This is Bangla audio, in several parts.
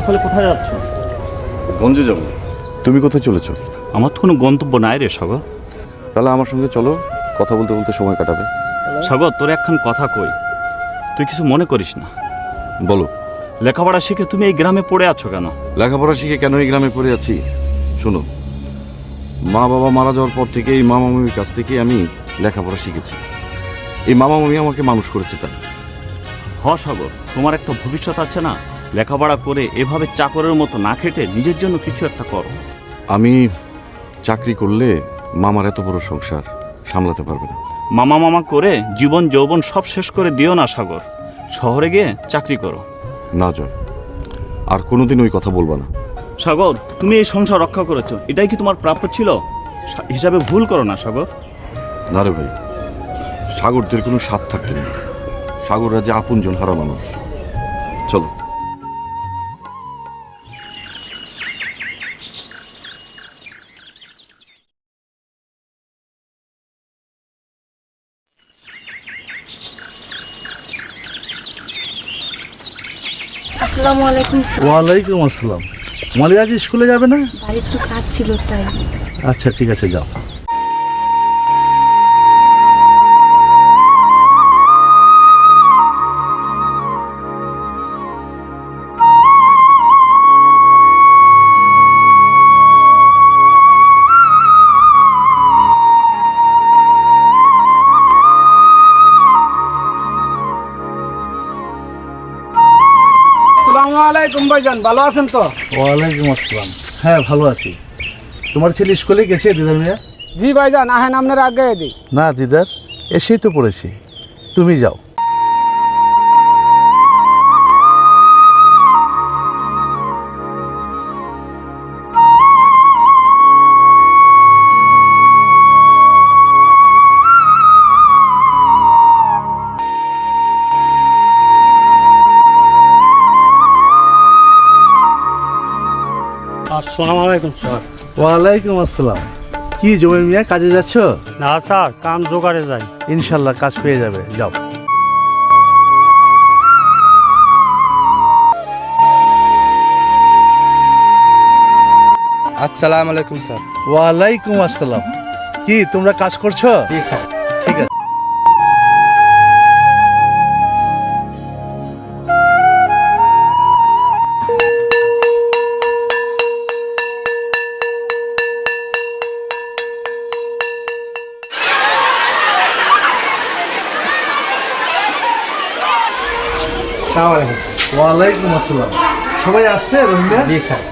সকালে কোথায় যাচ্ছ? গঞ্জে যাব। তুমি কোথায় চলেছো? আমার তো কোনো গন্তব্য নাই রে সাগর। তাহলে আমার সঙ্গে চলো, কথা বলতে বলতে সময় কাটাবে। সাগর, তোর একখান কথা কই, তুই কিছু মনে করিস না। বলো। লেখাপড়া শিখে তুমি এই গ্রামে পড়ে আছো কেন? লেখাপড়া শিখে কেন এই গ্রামে পড়ে আছি? শোনো, মা বাবা মারা যাওয়ার পর থেকে এই মামা মামির কাছ থেকে আমি লেখাপড়া শিখেছি। এই মামা মামি আমাকে মানুষ করেছে। তাই সাগর, তোমার একটা ভবিষ্যৎ আছে না? লেখাপড়া করে এভাবে চাকরের মতো না খেটে নিজের জন্য কিছু একটা করো। আমি চাকরি করলে মামার এত বড় সংসার সামলাতে পারবে না। মামা মামা করে জীবন যৌবন সব শেষ করে দিও না সাগর। শহরে গিয়ে চাকরি করো। না জয়, আর কোনোদিন ওই কথা বলবা না। সাগর, তুমি এই সংসার রক্ষা করেছো, এটাই কি তোমার প্রাপ্য ছিল? হিসাবে ভুল করো না সাগর। না রে ভাই, সাগরদের কোনো স্বাদ থাকতে নেই। সাগররা যে আপনজন হারা মানুষ। চলো। আসসালামু আলাইকুম স্যার। ওয়ালাইকুম আসসালাম। মালিক আজ স্কুলে যাবে না? বাড়ির একটু কাজ ছিল তাই। আচ্ছা ঠিক আছে, যাও। আসসালামু আলাইকুম ভাইজান, ভালো আছেন তো? ওয়ালাইকুম আসসালাম। হ্যাঁ ভালো আছি। তোমার ছেলে স্কুলে গেছে দিদার মিয়া? জি ভাইজান, আহেন আপনার আগে দিই। না দিদার, এসেই তো পড়েছি। তুমি যাও। আসসালামু আলাইকুম স্যার। ওয়ালাইকুম আসসালাম। কি জমির মিয়া, কাজে যাচ্ছ? না স্যার, কাম জোগাড়ে যাই। ইনশাল্লাহ কাজ পেয়ে যাবে, যাও। আসসালামু আলাইকুম স্যার। ওয়ালাইকুম আসসালাম। কি তোমরা কাজ করছো? জি স্যার। ঠিক আছে। ওয়ালাইকুম আসসালাম। সবাই আসছে রহিমা? জি স্যার।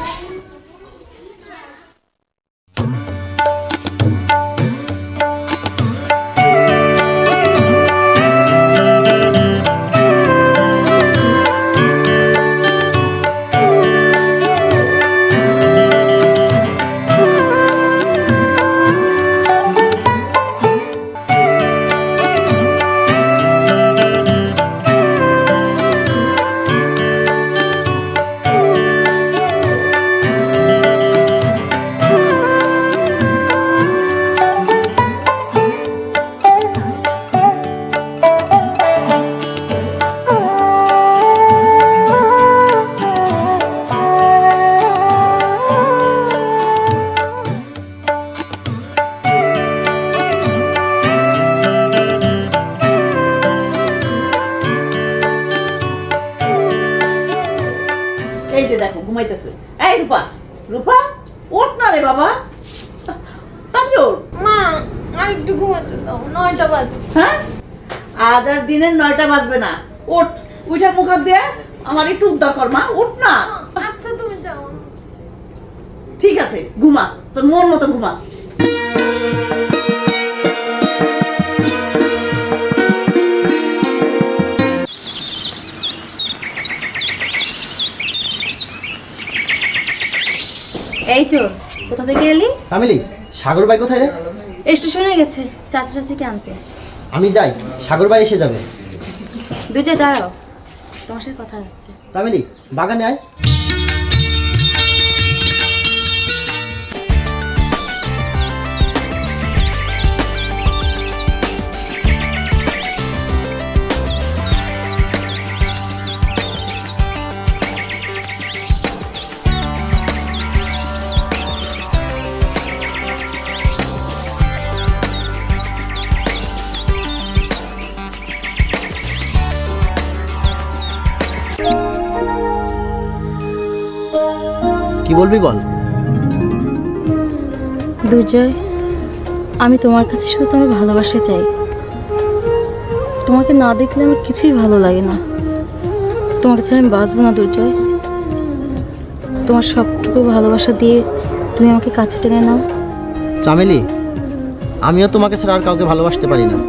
এই যে দেখো ঘুমাইতেছে। এই রূপা, রূপা ওঠ না রে বাবা, তাড়াতাড়ি ওঠ। মা আর একটু ঘুমাতে দাও, 9টা বাজে। হ্যাঁ, আজ আর দিনের 9টা বাজবে না। ওঠ, উঠে মুখ হাত দিয়ে আমার একটু উদ্ধার কর মা, উঠ না। আচ্ছা তুমি যাও। ঠিক আছে, ঘুমা, তোর মন মতো ঘুমা। এই চোর, কোথা থেকে এলি? তামিলি, সাগর ভাই কোথায় রে? স্টেশনে গেছে চাচা চাচিকে আনতে। আমি যাই, সাগর ভাই এসে যাবে। দুই যে দাঁড়াও, তোমার সাথে কথা আছে। তামিলি, বাগানে আয়। বলবি বল। দুর্জয়, আমি তোমার কাছে শুধু তোমার ভালোবাসা চাই। তোমাকে না দেখলে আমার কিছুই ভালো লাগে না। তোমাকে ছাড়া আমি বাঁচবো না দুর্জয়। তোমার সবটুকু ভালোবাসা দিয়ে তুমি আমাকে কাছে টেনে নাও। চামেলি, আমিও তোমাকে ছাড়া আর কাউকে ভালোবাসতে পারি না।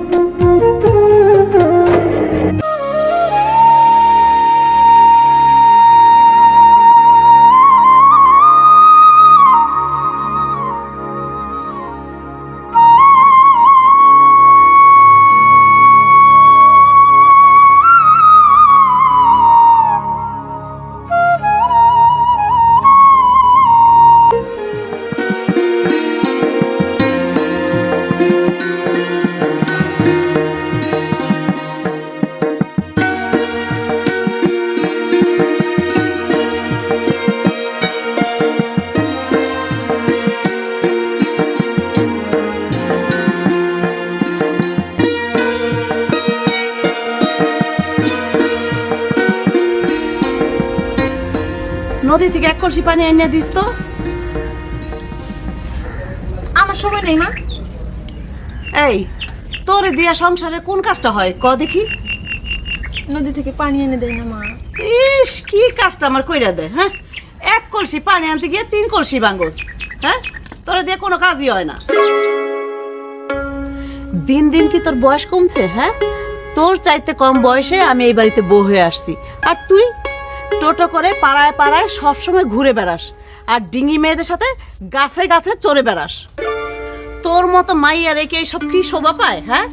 নদী থেকে এক কলসি পানি এনে দিস তো। আমার সময় নেই মা। এই, তোরে দিয়া সংসারে কোন কাজটা হয় ক দেখি। নদী থেকে পানি এনে দেয় না মা। ইস, কি কাজটা আমার কইরা দেয়। হ্যাঁ, এক কলসি পানি আনতে গিয়ে 3 কলসি ভাঙ্গস। হ্যাঁ, তোরে দিয়ে কোনো কাজই হয় না। দিন দিন কি তোর বয়স কমছে? হ্যাঁ, তোর চাইতে কম বয়সে আমি এই বাড়িতে বউ হয়ে আসছি, আর তুই টোটো করে পাড়ায় পাড়ায় সবসময় ঘুরে বেড়াস, আর ডিঙি মেয়েদের সাথে গাছে গাছে চড়ে বেড়াস। তোর মতো মাইয়া রেখে এইসব কি শোভা পায়? হ্যাঁ,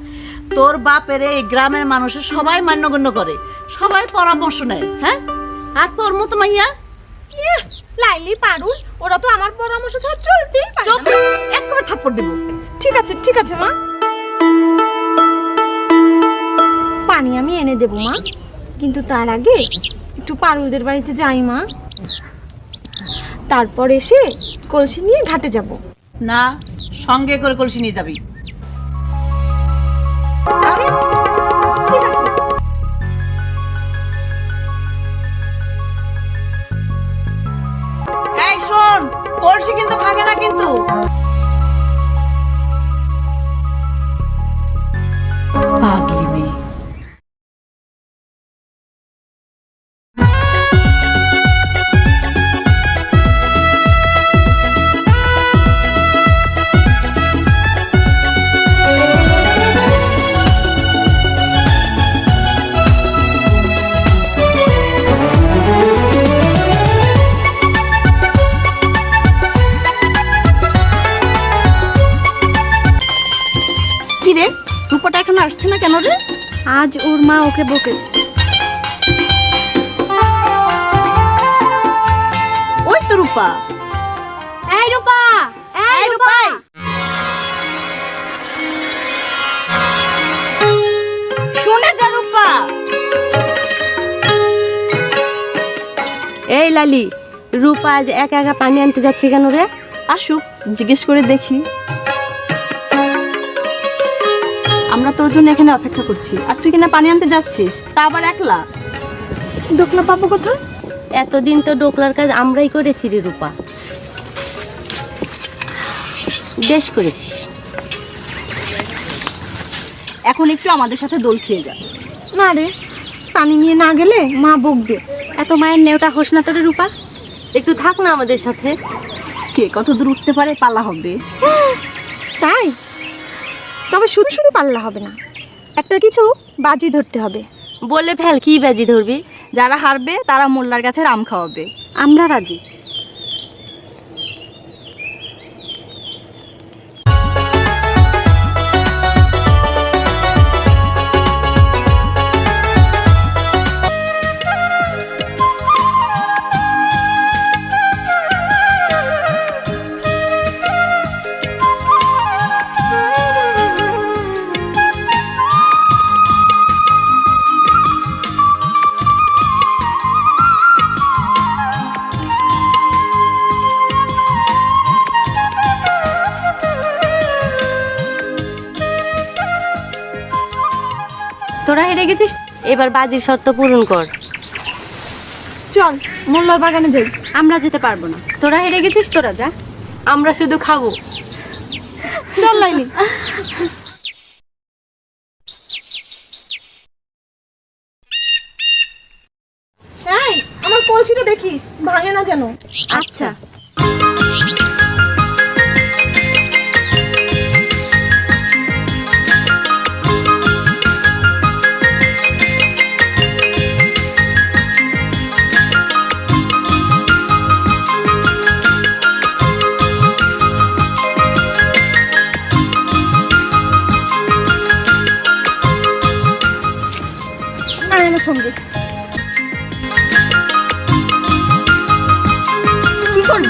তোর বাপের এই গ্রামের মানুষের সবাই মান্যগণ্য করে, সবাই পরামর্শ নেয়। হ্যাঁ, আর তোর মতো মাইয়া লাইলি পারুল ওরা তো আমার পরামর্শ ছাড়া চলতেই পারে চুপ, না। একবার থাপ্পড় দেব। ঠিক আছে মা, পানি আমি এনে দেব মা, কিন্তু তার আগে একটু পারুলদের বাড়িতে যাই মা, তারপর এসে কলসি নিয়ে ঘাটে যাব। না, সঙ্গে করে কলসি নিয়ে যাবি। আরে, ঠিক আছে। এই শোন, কলসি কিন্তু ভাঙে না কিন্তু। পাগলি মেয়ে। কি রে, রূপাটা এখন আসছে না কেন রে? আজ ওর মা ওকে বকেছে। ওই তো রূপা। এই রূপা, এই রূপা, শুনে যা রূপা। এই লালি, রূপা আজ একা একা পানি আনতে যাচ্ছে কেন রে? আসুক, জিজ্ঞেস করে দেখি। আমরা তোর জন্য এখানে অপেক্ষা করছি, আর তুই কিনা পানি আনতে যাচ্ছিস, তা আবার একলা। দোকলা পাবো কোথায়? এতদিন তো ডোকলার কাজ আমরাই করেছি রে রূপা। বেশ করেছিস। এখন একটু আমাদের সাথে দোল খেয়ে যা। না রে, পানি নিয়ে না গেলে মা বকবে। এত মায়ের নেওটা হোস না তোরে রূপা, একটু থাক না আমাদের সাথে। কে কত দূর উঠতে পারে পালা হবে। তাই? তবে শুধু শুধু পাল্লা হবে না, একটা কিছু বাজি ধরতে হবে। বলে ফেল, কি বাজি ধরবি? যারা হারবে তারা মোল্লার কাছে আম খাওয়াবে। আমরা রাজি। তোরা হেরে গেছিস, এবার বাজির শর্ত পূরণ কর। চল মোল্লার বাগানে যাই। আমরা যেতে পারবো না, তোরা হেরে গেছিস, তোরা যা, আমরা শুধু খাবো। চল লাইলি। এই আমার কলসিটা দেখিস, ভাঙে না যেন। আচ্ছা। আয় আমার সঙ্গে। কি করবি?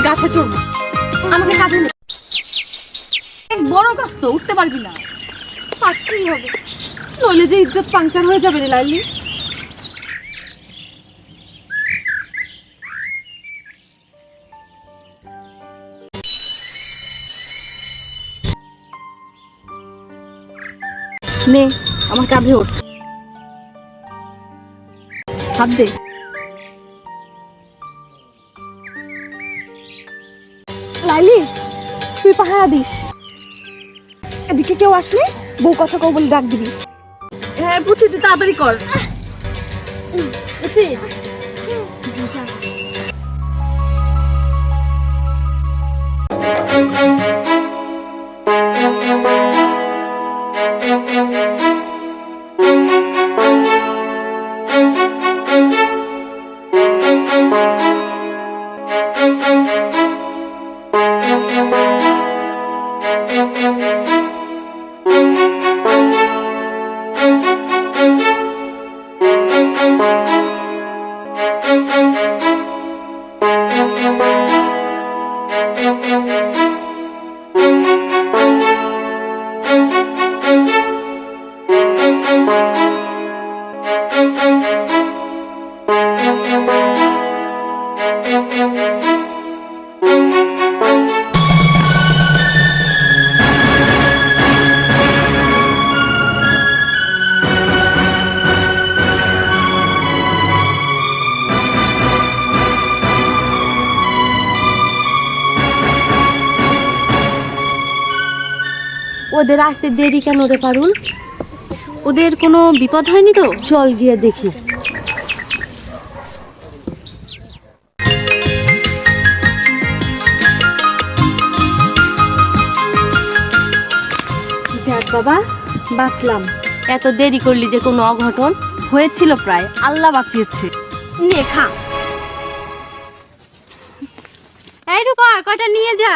গাছে চড়বো, আমাকে কাঁধে নে। এক বড় গাছ তো, উঠতে পারবি না। পারতেই হবে, নইলে যে ইজ্জত পাংচার হয়ে যাবে রে লাইলি। নে আমার কাঁধে ওঠ, হাত দে। লাইলি তুই পাহারা দিস, এদিকে কেউ আসলে বউ কথা কও বলে ডাক দিবি। হ্যাঁ বুঝছি, তুই তাড়াতাড়ি কর। বুঝছি। ওদের আসতে দেরি কেন রে পারুল? ওদের কোনো বিপদ হয়নি তো? চল গিয়ে দেখি। যাক বাবা, বাঁচলাম। এত দেরি করলি যে কোনো অঘটন হয়েছিল প্রায়, আল্লাহ বাঁচিয়েছে। নিয়ে খা। এই রূপা, কটা নিয়ে যা।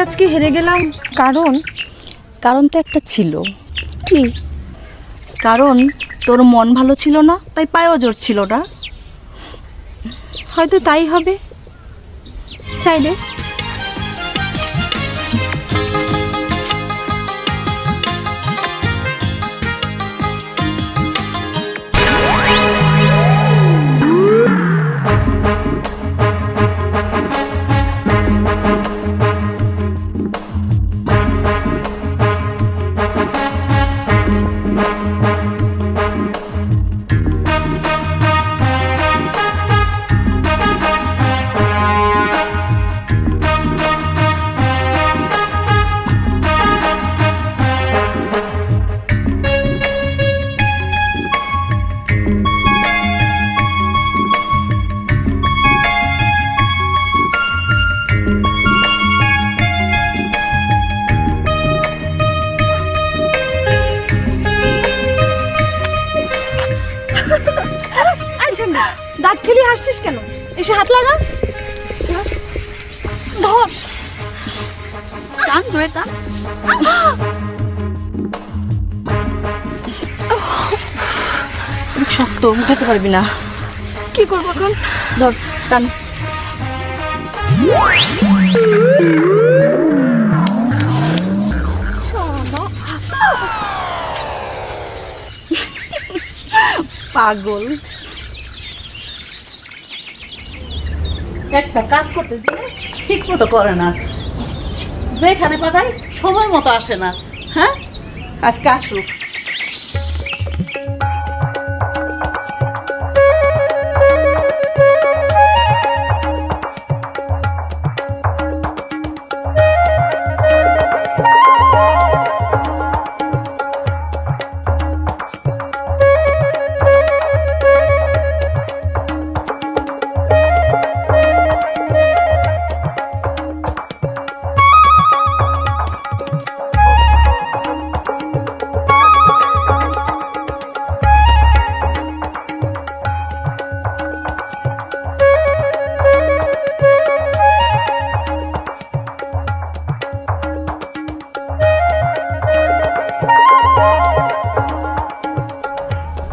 আজকে হেরে গেলাম কারণ তো একটা ছিল। কি কারণ? তোর মন ভালো ছিল না, তাই পায়েও জোর ছিল না। হয়তো তাই হবে। চাইলে দাঁত খেলি হাসছিস কেন? এসে হাত লাগা, ধর, টান জোরে টান। শক্ত, উঠাতে পারবি না। কি করবো এখন? ধর, টান। পাগল। একটা কাজ করতে দিলে ঠিক মতো করে না, যেখানে পাঠাই সময় মতো আসে না। হ্যাঁ, আজকে আসুক।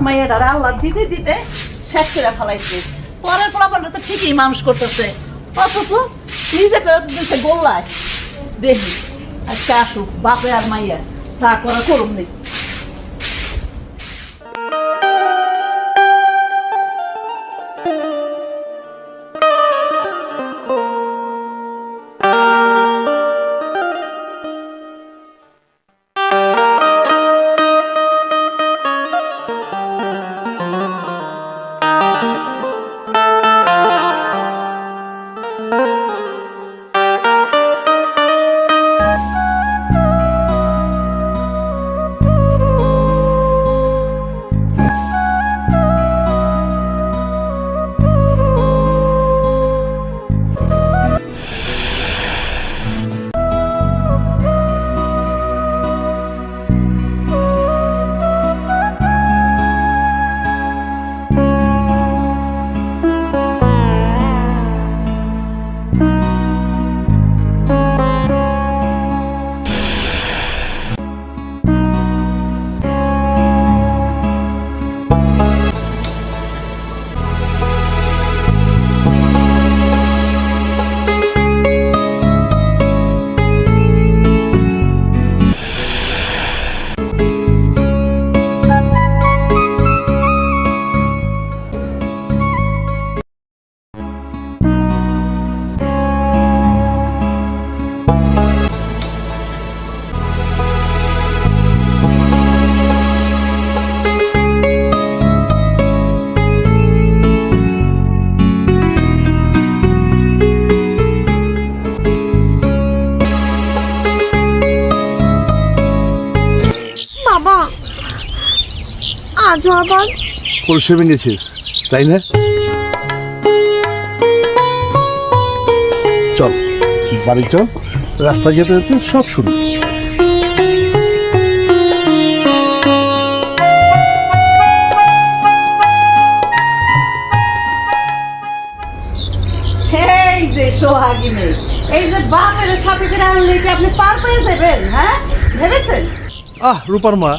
মাইয়াটার আল্লাহ দিতে দিতে শেষ করে ফেলাইছে। পরের ফলাফলটা তো ঠিকই মানুষ করতেছে, অথচ নিজেটা দিচ্ছে গোল্লায়। দেখি আজকে আসুক বাপে আর মাইয়া, চা করা করুন নেই। আজও আবার কলসে ভেঙেছিস, তাই না? চল বাড়ি চল, রাস্তা যেতে যেতে সব শুরু। এই যে সোহাগিনী, এই যে বাপের সাথে করে আনলে কি আপনি পার পেয়ে যাবেন? হ্যাঁ, ভেবেছেন? রূপার মা,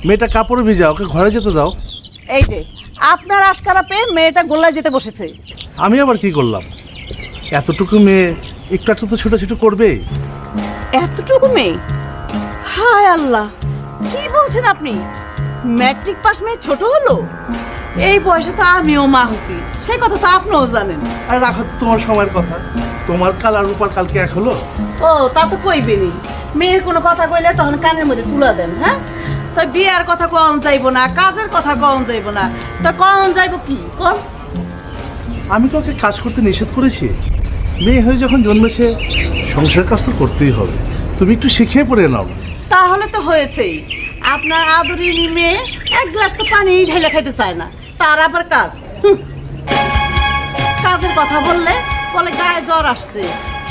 মেয়েটা কাপড়ে ভিজা, ওকে ঘরে যেতে দাও। এই যে আপনার আশকারা পেয়ে মেয়েটা গোল্লায় যেতে বসেছে। আমি আবার কি করলাম? এতটুকু মেয়ে একটু একটু তো ছোটাছুটি করবে। এতটুকু মেয়ে? হায় আল্লাহ, কি বলছেন আপনি? ম্যাট্রিক পাস মেয়ে ছোট হলো? এই বয়সে তো আমিও মা হইছি, সেই কথা তো আপনিও জানেন। আর রাখো তো তোমার সময়ের কথা, তোমার কাল আর রূপার কালকে এক হলো। ও তা তো কইবেনি, মেয়ের কোনো কথা কইলে তখন কানের মধ্যে তুলা দেন। হ্যাঁ, তাই বিয়ার কথা কন যাইব না, কাজের কথা কন যাইব না, তা কন যাইব কি কন? আমি কাউকে কাজ করতে নিষেধ করেছি? মেয়ে হয়ে যখন জন্মেছে সংসারের কাজ তো করতেই হবে, তুমি একটু শিখিয়ে পড়ে নাও। তাহলে তো হয়েছেই, আপনার আদরিনী মেয়ে এক গ্লাস তো পানি ঢেলে খাইতে চায় না, তার আবার কাজ। কাজের কথা বললে বলে গায়ে জ্বর আসছে।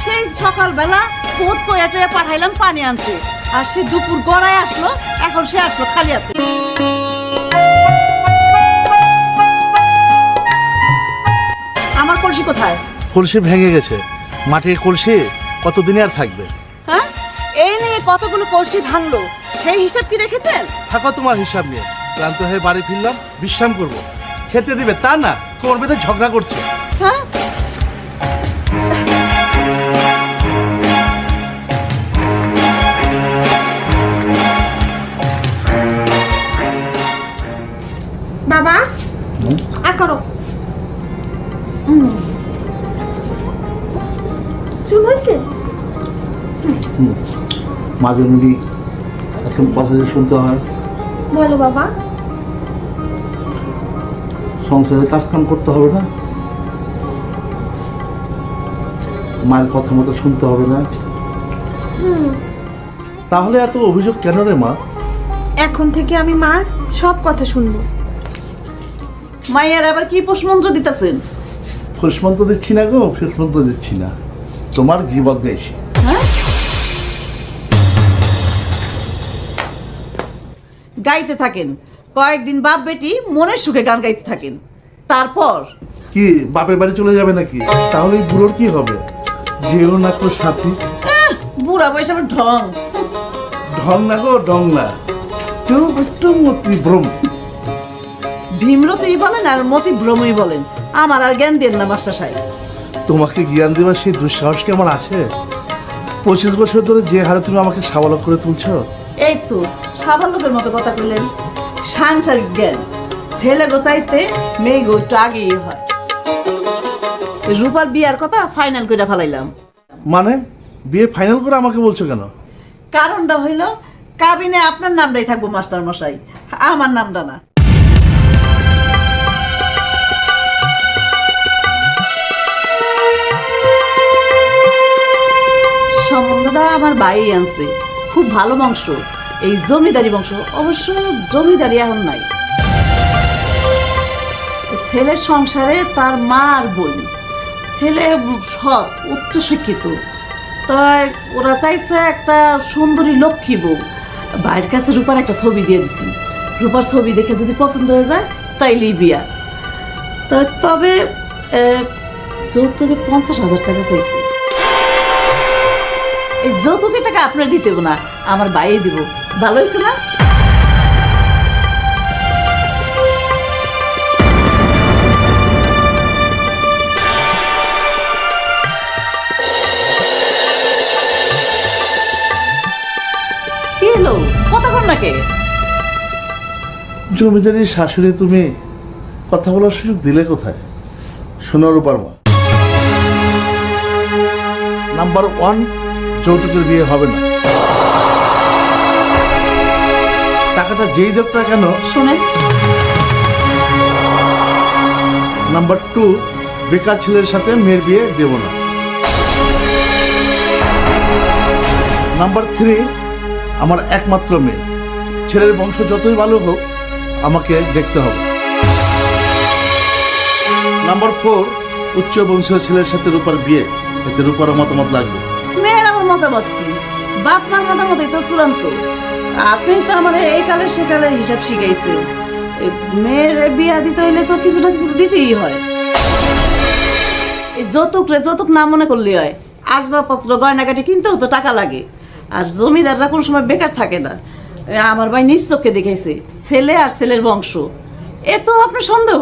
সেই সকালবেলা বোধ কয়া টয়া পাঠাইলাম পানি আনতে, আর সে দুপুর গড়ায় আসলো, এখন সে আসলো খালি হাতে। আমার কলসি কোথায়? কলসি ভেঙে গেছে, মাটির কলসি কতদিনে আর থাকবে? হ্যাঁ, এই নিয়ে কতগুলো কলসি ভাঙলো, সেই হিসাব কি রেখেছেন? থাকো তোমার হিসাব নিয়ে। ক্লান্ত হয়ে বাড়ি ফিরলাম, বিশ্রাম করব, খেতে দিবে তা না, কোমর বেঁধে ঝগড়া করছে। হ্যাঁ, বাবা করো চুল হয়েছে? মাঝে মিলি এখন কথা যে শুনতে হয়। বলো বাবা। সংসারে কাজ কাম করতে হবে না, মায়ের কথা মতো শুনতে হবে না, তাহলে এত অভিযোগ কেন রে মা? এখন থেকে আমি মার সব কথা শুনবো। মায়ের আবার কি পুষ্পমন্ত্র দিতেছেন? ফুসমন্ত দিচ্ছি না গো, ফুসমন্ত দিচ্ছি না, তোমার গীবত গাইছি। গাইতে থাকেন, কয়েকদিন বাপ বেটি মনের সুখে গান গাইতে থাকেন, তারপর কি বাপের বাড়ি চলে যাবে নাকি? তাহলে এই বুড়োর কি হবে? যেও না কো সাথী। বুড়া বয়স আমার ঢং। ঢং না গো, ঢং না, কেউ একটু মতি ভ্রম। ভীমরতই বলেন আর মতি ভ্রমই বলেন, আমার আর জ্ঞান দেন না মাস্টার সাহেব। তোমাকে জ্ঞান দেওয়ার সেই দুঃসাহস কি আমার আছে? 25 বছর ধরে যে হারে তুমি আমাকে সাবালক করে তুলছো। এই তো সাবালকের মতো কথা কইলেন। সাংসারিক জ্ঞান ছেলে গোচাইতে মেয়ে গো একটু আগেই হয়। রূপার বিয়ার কথা ফাইনাল করে ফেলাইলাম। মানে বিয়ে ফাইনাল করে আমাকে বলছো কেন? কারণটা হইল কাবিনে আপনার নামটাই থাকবো মাস্টার মশাই, আমার নামটা না। সম্বন্ধটা আমার ভাই আনছে, খুব ভালো বংশ, এই জমিদারি বংশ। অবশ্য জমিদারি এখন নাই। ছেলের সংসারে তার মা আর বোন, ছেলে সৎ উচ্চ শিক্ষিত, তাই ওরা চাইছে একটা সুন্দরী লক্ষ্মী বউ। ভাইয়ের কাছে রূপার একটা ছবি দিয়ে দিছি, রূপার ছবি দেখে যদি পছন্দ হয়ে যায় তাইলেই বিয়া। তবে যৌতুকে 50,000 টাকা চাইছে। এই যৌতুকের টাকা আপনার দিতে না, আমার বাইরে দিব। ভালো হয়েছে না? কি হলো, কথা কর না কে? জমিদারির শাশুড়ি তুমি, কথা বলার সুযোগ দিলে কোথায়? শোনো রূপার মা, নাম্বার 1, যৌতুকের বিয়ে হবে না। টাকাটা যেই দেব না কেন শোনেন, নাম্বার 2, বেকার ছেলের সাথে মেয়ের বিয়ে দেব না। নাম্বার 3, আমার একমাত্র মেয়ে, ছেলের বংশ যতই ভালো হোক আমাকে দেখতে হবে। নাম্বার 4, উচ্চ বংশীয় ছেলের সাথে রূপার বিয়ে, এতে রূপারও মতামত লাগবে। মেয়ের আমার মতামত কি? বাপ মার মতামতই তো চূড়ান্ত। আপনি তো আমার এই কালে সে কালে হিসাব শিখাইছেন। মেয়ের বিয়া দিতে হইলে তো কিছু না কিছু দিতেই হয়। এই যৌতুক না মনে করলে হয়। আসবাবপত্র গয়নাগাটি কিনতেও তো টাকা লাগে। আর জমিদাররা কোনো সময় বেকার থাকে না। আমার ভাই নিজ চোখে দেখেছে, ছেলে আর ছেলের বংশ। এ তো আপনার সন্দেহ।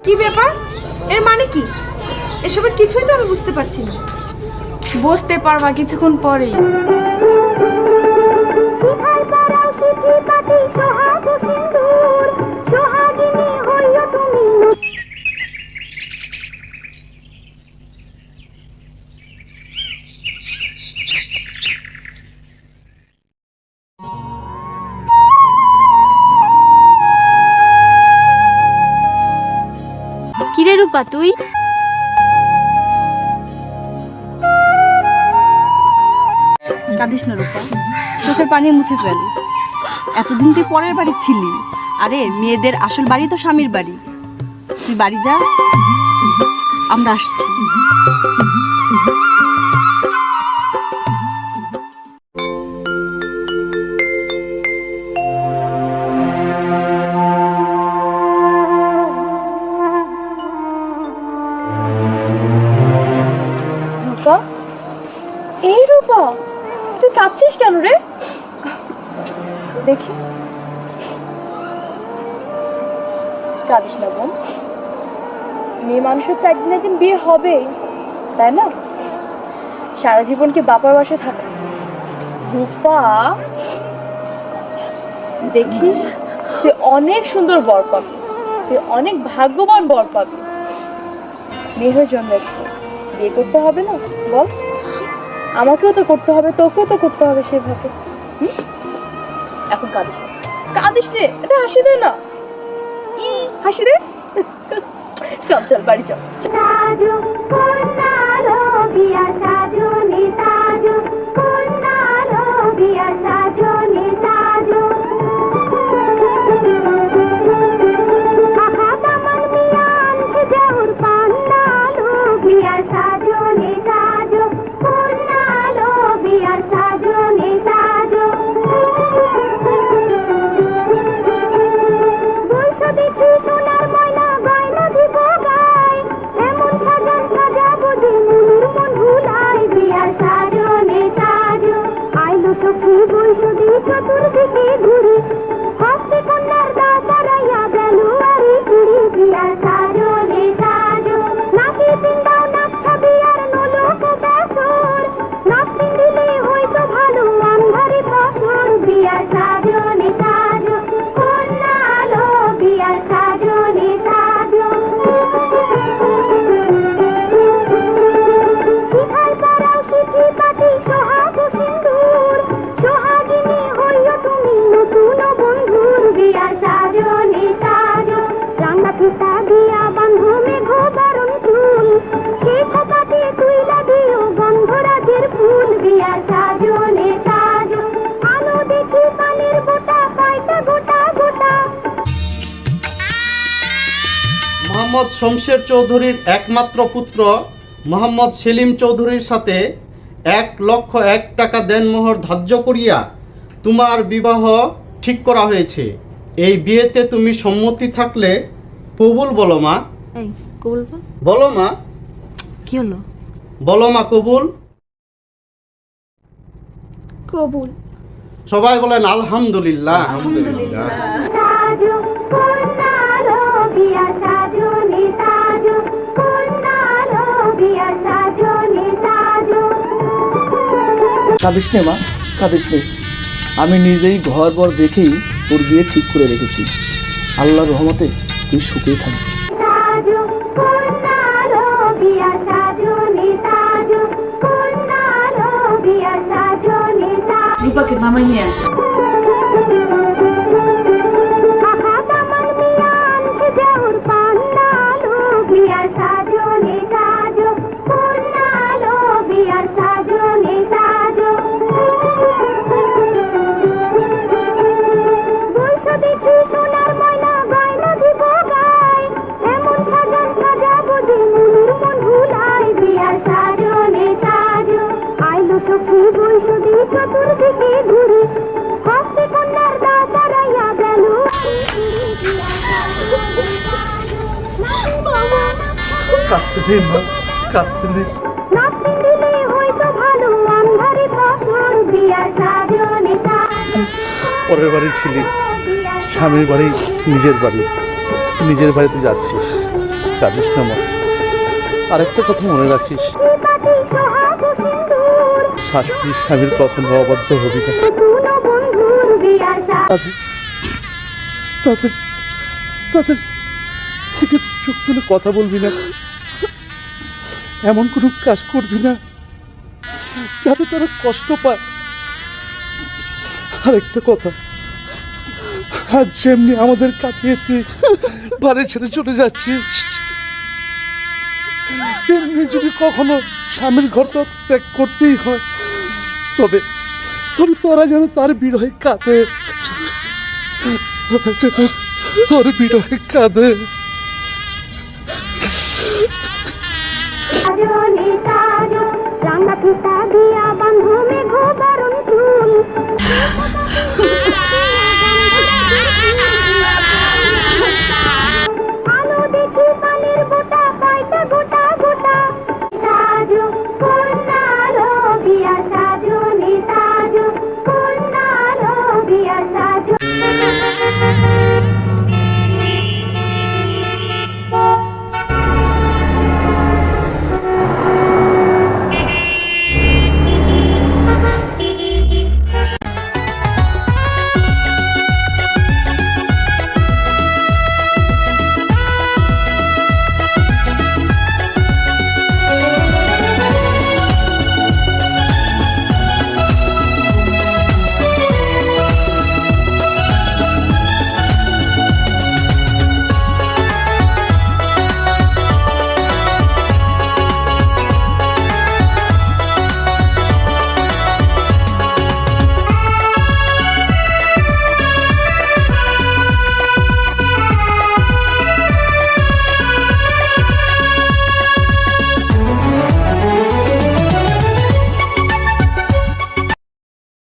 কি ব্যাপার? এর মানে কি? এসবের কিছুই তো আমি বুঝতে পারছি না। বুঝতে পারবা কিছুক্ষণ পরেই। কিরে রূপা তুই? কাঁদিস না রূপা, চোখের পানি মুছে ফেল। এতদিন তুই পরের বাড়ি ছিলি, আরে মেয়েদের আসল বাড়ি তো স্বামীর বাড়ি। তুই বাড়ি যা, আমরা আসছি। রূপা, এই রূপা, তুই কাঁদছিস কেন রে? দেখি, কাঁদিস না বোন। মেয়ে মানুষের তো একদিন একদিন বিয়ে হবেই, তাই না? সারা জীবন কি বাবার বাসায় থাকা? রূপা, দেখিস তুই অনেক সুন্দর বর পাবি, তুই অনেক ভাগ্যবান বর পাবি। মেয়ে হয়ে জন্মেছে, বিয়ে করতে হবে না বল? আমাকেও তো করতে হবে, তোকেও তো করতে হবে সেভাবে। এখন কাঁদিস না, কাঁদিস রে, এটা হাসি দে না, হাসি দে। চল চল বাড়ি চল। মোহাম্মদ শমশের চৌধুরীর একমাত্র পুত্র মোহাম্মদ সেলিম চৌধুরীর সাথে 1,01,000 টাকা দেনমোহর ধার্য করিয়া তোমার বিবাহ ঠিক করা হয়েছে। এই বিয়েতে তুমি সম্মতি থাকলে কবুল বলো মা। এই কবুল বলো মা। কি হলো? বলো মা কবুল। কবুল। সবাই বলেন আলহামদুলিল্লাহ। কাঁদিস নে মা, কাঁদিস নে। আমি নিজেই ঘর বর দেখেই তোর বিয়ে ঠিক করে রেখেছি। আল্লাহর রহমতে তুই সুখেই থাকবি। রূপাকে নামাই নিয়ে আসে। কাঁদতে নেই মা, কাঁদতে নেই। পরের বাড়ি ছিলি, স্বামীর বাড়ি নিজের বাড়ি, নিজের বাড়িতে যাচ্ছিস, কাঁদিস না মা। আরেকটা কথা মনে রাখিস, শাশুড়ি স্বামীর কখনো অবাধ্য হবি না। তাদের তাদের থেকে চোখ তুলে কথা বলবি না, এমন কোনো কাজ করবি না যাতে তারা কষ্ট পায়। আরেকটা কথা, আজ যেমনি আমাদের কাটিয়ে তুই বাড়ি ছেড়ে চলে যাচ্ছিস, তেমনি যদি কখনো স্বামীর ঘরটা ত্যাগ করতেই হয়, তবে তবে তোরা যেন তার বিরহে কাঁদে, তোর বিরহে কাঁদে। রাঙা ফিতা দিয়া বান্ধবে